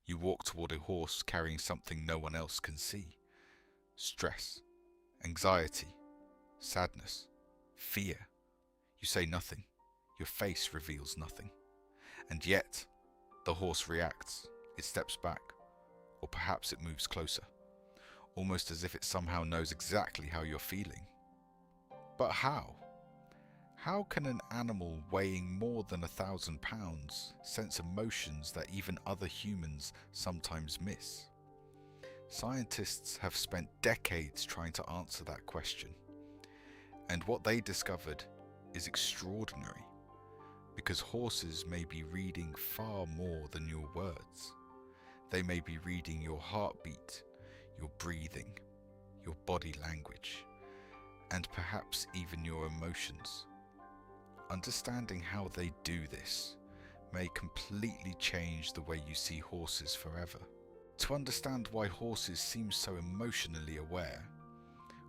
You walk toward a horse carrying something no one else can see. Stress, anxiety, sadness, fear. You say nothing. Your face reveals nothing. And yet, the horse reacts. It steps back, or perhaps it moves closer, almost as if it somehow knows exactly how you're feeling. But how? How can an animal weighing more than 1,000 pounds sense emotions that even other humans sometimes miss? Scientists have spent decades trying to answer that question. And what they discovered is extraordinary, because horses may be reading far more than your words. They may be reading your heartbeat, your breathing, your body language, and perhaps even your emotions. Understanding how they do this may completely change the way you see horses forever. To understand why horses seem so emotionally aware,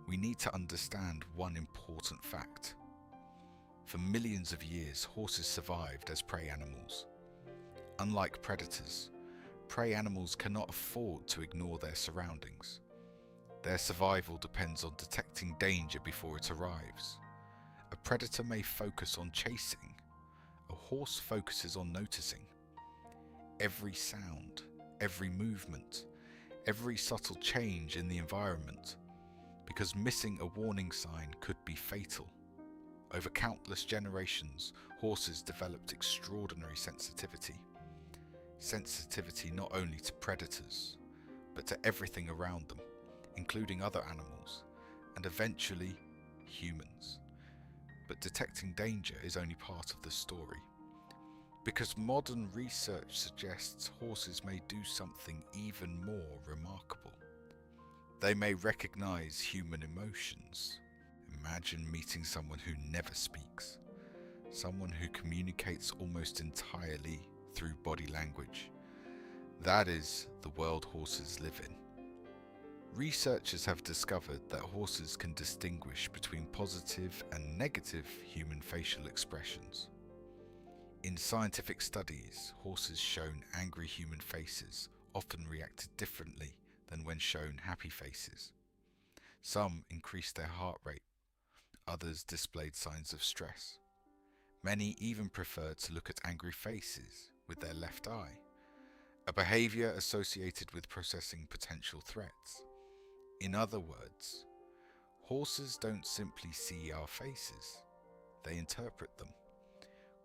we need to understand one important fact. For millions of years, horses survived as prey animals. Unlike predators, prey animals cannot afford to ignore their surroundings. Their survival depends on detecting danger before it arrives. A predator may focus on chasing. A horse focuses on noticing. Every sound, every movement, every subtle change in the environment, because missing a warning sign could be fatal. Over countless generations, horses developed extraordinary sensitivity. Sensitivity not only to predators, but to everything around them, including other animals, and eventually humans. But detecting danger is only part of the story. Because modern research suggests horses may do something even more remarkable. They may recognize human emotions. Imagine meeting someone who never speaks, someone who communicates almost entirely through body language. That is the world horses live in. Researchers have discovered that horses can distinguish between positive and negative human facial expressions. In scientific studies, horses shown angry human faces often reacted differently than when shown happy faces. Some increased their heart rate, others displayed signs of stress. Many even preferred to look at angry faces with their left eye, a behavior associated with processing potential threats. In other words, horses don't simply see our faces, they interpret them,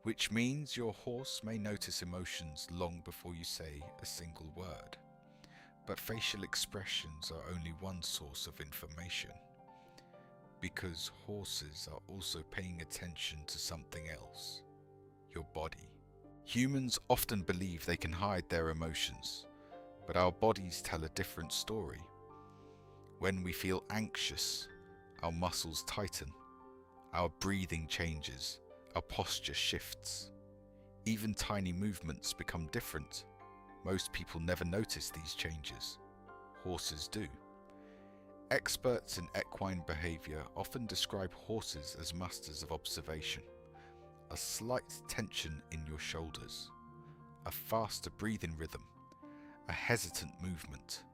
which means your horse may notice emotions long before you say a single word. But facial expressions are only one source of information, because horses are also paying attention to something else, your body. Humans often believe they can hide their emotions, but our bodies tell a different story. When we feel anxious, our muscles tighten, our breathing changes, our posture shifts. Even tiny movements become different. Most people never notice these changes. Horses do. Experts in equine behavior often describe horses as masters of observation. A slight tension in your shoulders, a faster breathing rhythm, a hesitant movement.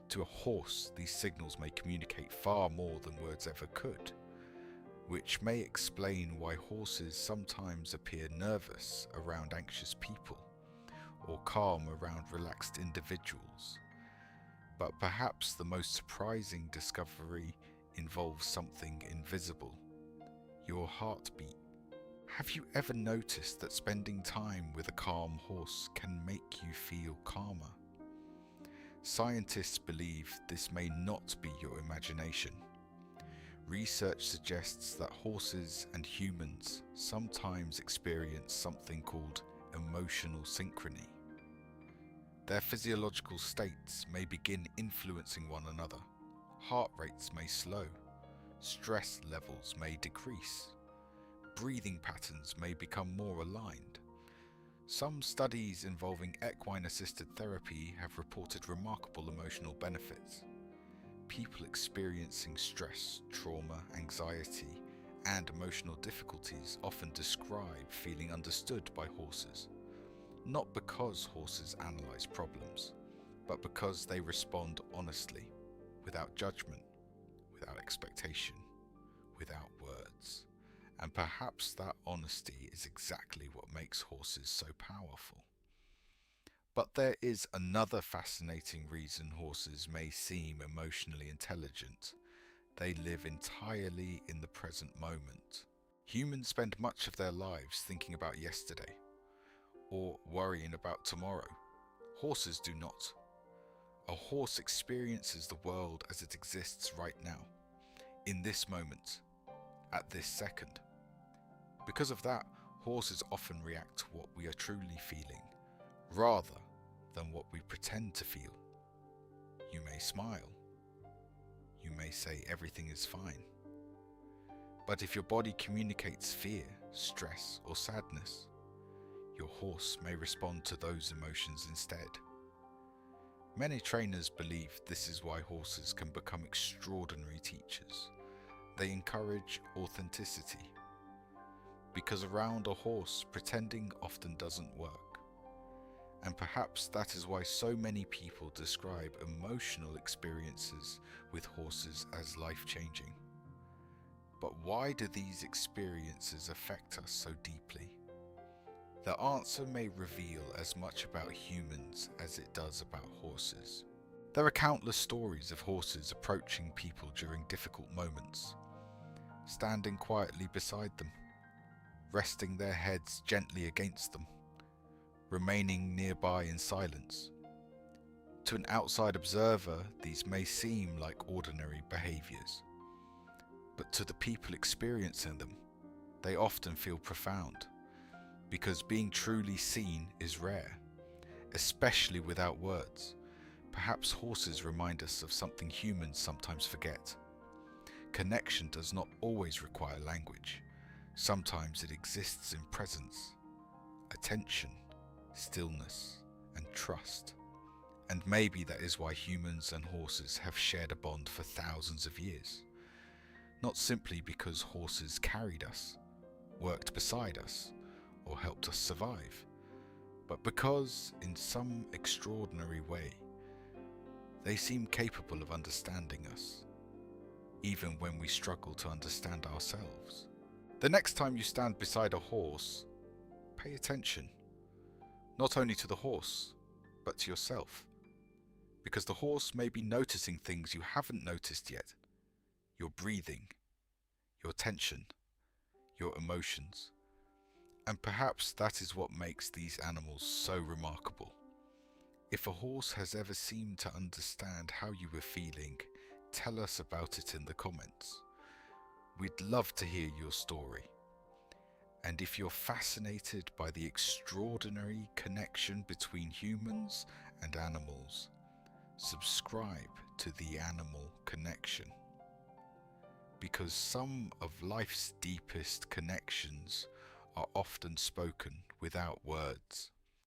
To a horse, these signals may communicate far more than words ever could, which may explain why horses sometimes appear nervous around anxious people, or calm around relaxed individuals. But perhaps the most surprising discovery involves something invisible: your heartbeat. Have you ever noticed that spending time with a calm horse can make you feel calmer? Scientists believe this may not be your imagination. Research suggests that horses and humans sometimes experience something called emotional synchrony. Their physiological states may begin influencing one another. Heart rates may slow, stress levels may decrease, breathing patterns may become more aligned. Some studies involving equine-assisted therapy have reported remarkable emotional benefits. People experiencing stress, trauma, anxiety, and emotional difficulties often describe feeling understood by horses. Not because horses analyze problems, but because they respond honestly, without judgment, without expectation, without words. And perhaps that honesty is exactly what makes horses so powerful. But there is another fascinating reason horses may seem emotionally intelligent. They live entirely in the present moment. Humans spend much of their lives thinking about yesterday, or worrying about tomorrow. Horses do not. A horse experiences the world as it exists right now, in this moment, at this second. Because of that, horses often react to what we are truly feeling, rather than what we pretend to feel. You may smile. You may say everything is fine. But if your body communicates fear, stress, or sadness, your horse may respond to those emotions instead. Many trainers believe this is why horses can become extraordinary teachers. They encourage authenticity. Because around a horse, pretending often doesn't work. And perhaps that is why so many people describe emotional experiences with horses as life-changing. But why do these experiences affect us so deeply? The answer may reveal as much about humans as it does about horses. There are countless stories of horses approaching people during difficult moments, standing quietly beside them, resting their heads gently against them, remaining nearby in silence. To an outside observer, these may seem like ordinary behaviors, but to the people experiencing them, they often feel profound, because being truly seen is rare, especially without words. Perhaps horses remind us of something humans sometimes forget. Connection does not always require language. Sometimes it exists in presence, attention, stillness, and trust. And maybe that is why humans and horses have shared a bond for thousands of years. Not simply because horses carried us, worked beside us, or helped us survive, but because, in some extraordinary way, they seem capable of understanding us, even when we struggle to understand ourselves. The next time you stand beside a horse, pay attention, not only to the horse, but to yourself, because the horse may be noticing things you haven't noticed yet. Your breathing, your tension, your emotions. And perhaps that is what makes these animals so remarkable. If a horse has ever seemed to understand how you were feeling, tell us about it in the comments. We'd love to hear your story. And if you're fascinated by the extraordinary connection between humans and animals, subscribe to The Animal Connection. Because some of life's deepest connections are often spoken without words.